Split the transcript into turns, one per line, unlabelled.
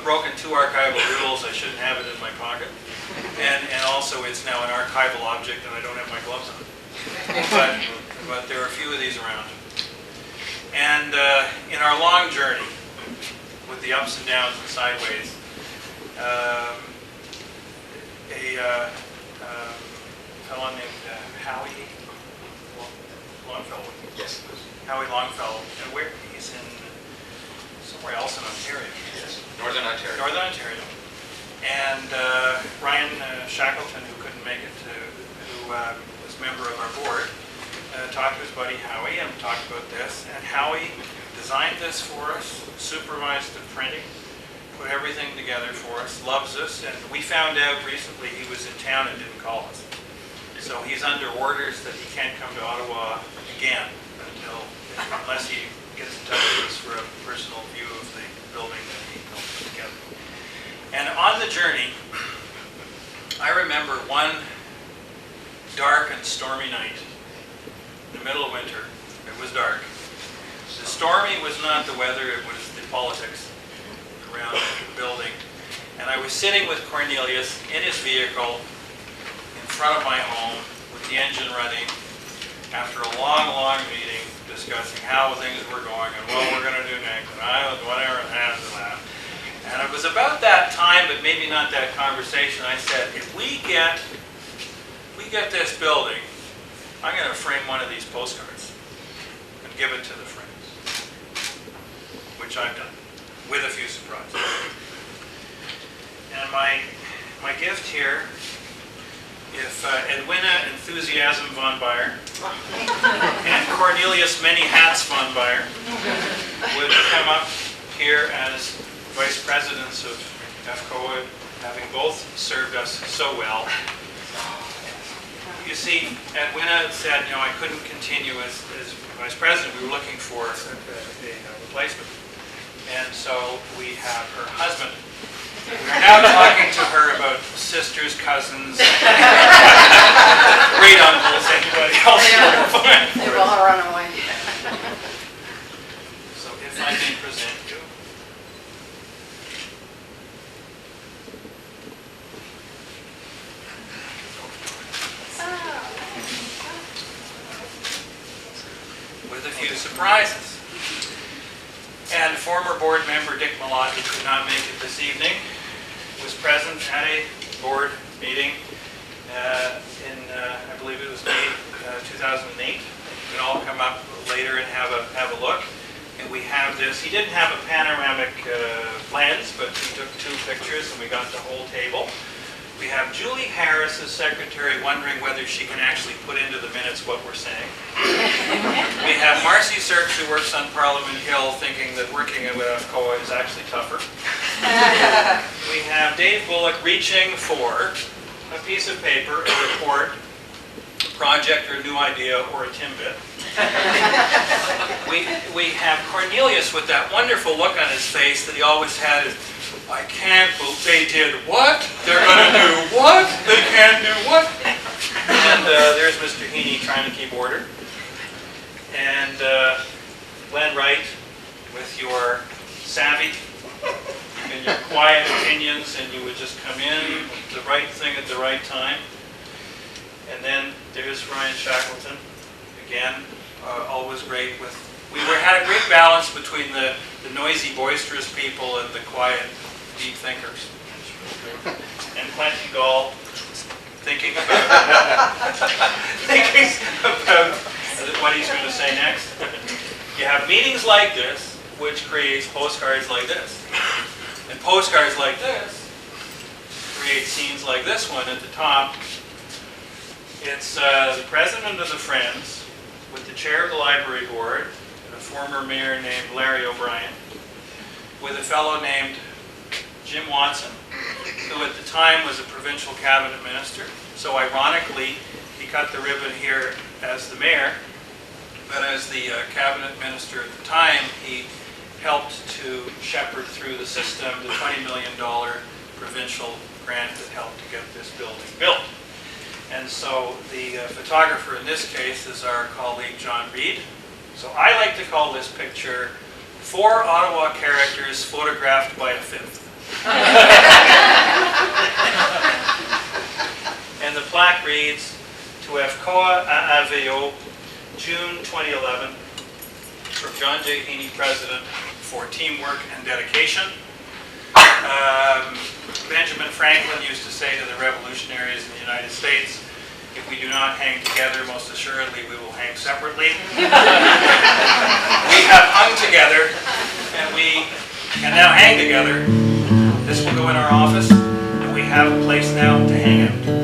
broken 2 archival rules. I shouldn't have it in my pocket. And also it's now an archival object and I don't have my gloves on. But there are a few of these around. And in our long journey, with the ups and downs and sideways, a fellow named Howie Longfellow.
Yes.
Howie Longfellow, and he's in somewhere else in Ontario.
Yes. Northern Ontario.
Northern Ontario. And Ryan Shackleton, who couldn't make it, who was a member of our board, talked to his buddy Howie and talked about this. And Howie designed this for us, supervised the printing, put everything together for us, loves us. And we found out recently he was in town and didn't call us. So he's under orders that he can't come to Ottawa again unless he gets in touch with us for a personal view of the building that he helped put together. And on the journey, I remember one dark and stormy night in the middle of winter. It was dark. The stormy was not the weather, it was the politics around the building. And I was sitting with Cornelius in his vehicle in front of my home with the engine running after a long, long meeting discussing how things were going and what we're going to do next and whatever and that. And it was about that time, but maybe not that conversation, I said, if we get this building, I'm going to frame one of these postcards and give it to the friends, which I've done, with a few surprises. And my gift here, if Edwina Enthusiasm von Bayer and Cornelius Many Hats von Bayer would come up here as vice presidents of FCOA, having both served us so well. You see, Edwina said, I couldn't continue as vice president. We were looking for a replacement. And so we have her husband. We're now talking to her about sisters, cousins, great uncles, anybody else.
They will all run away.
So if I may present you. With a few surprises. And former board member Dick Malott, who could not make it this evening, was present at a board meeting in, I believe it was May 2008. You can all come up later and have a look. And we have this. He didn't have a panoramic lens, but he took 2 pictures and we got the whole table. We have Julie Harris as secretary wondering whether she can actually put into the minutes what we're saying. We have Marcy Search, who works on Parliament Hill, thinking that working with FCOA is actually tougher. We have Dave Bullock reaching for a piece of paper, a report, a project or a new idea, or a Timbit. We have Cornelius with that wonderful look on his face that he always had. I can't believe they did what? They're going to do what? They can't do what? And there's Mr. Heaney trying to keep order. And Glenn Wright with your savvy and your quiet opinions, and you would just come in with the right thing at the right time. And then there's Ryan Shackleton, again, always great with. We had a great balance between the noisy, boisterous people and the quiet, deep thinkers. And Clancy Gall thinking about what he's going to say next. You have meetings like this, which creates postcards like this. And postcards like this create scenes like this one at the top. It's the president of the Friends with the chair of the library board and a former mayor named Larry O'Brien with a fellow named Jim Watson, who at the time was a provincial cabinet minister. So ironically, he cut the ribbon here as the mayor, but as the cabinet minister at the time, he helped to shepherd through the system the $20 million provincial grant that helped to get this building built. And so the photographer in this case is our colleague John Reed. So I like to call this picture 4 Ottawa characters photographed by a 5th. And the plaque reads, "To Efkoa Aaveo, June 2011, from John J. Haney, President, for teamwork and dedication." Benjamin Franklin used to say to the revolutionaries in the United States, "If we do not hang together, most assuredly we will hang separately." We have hung together, and we can now hang together. This will go in our office, and we have a place now to hang out.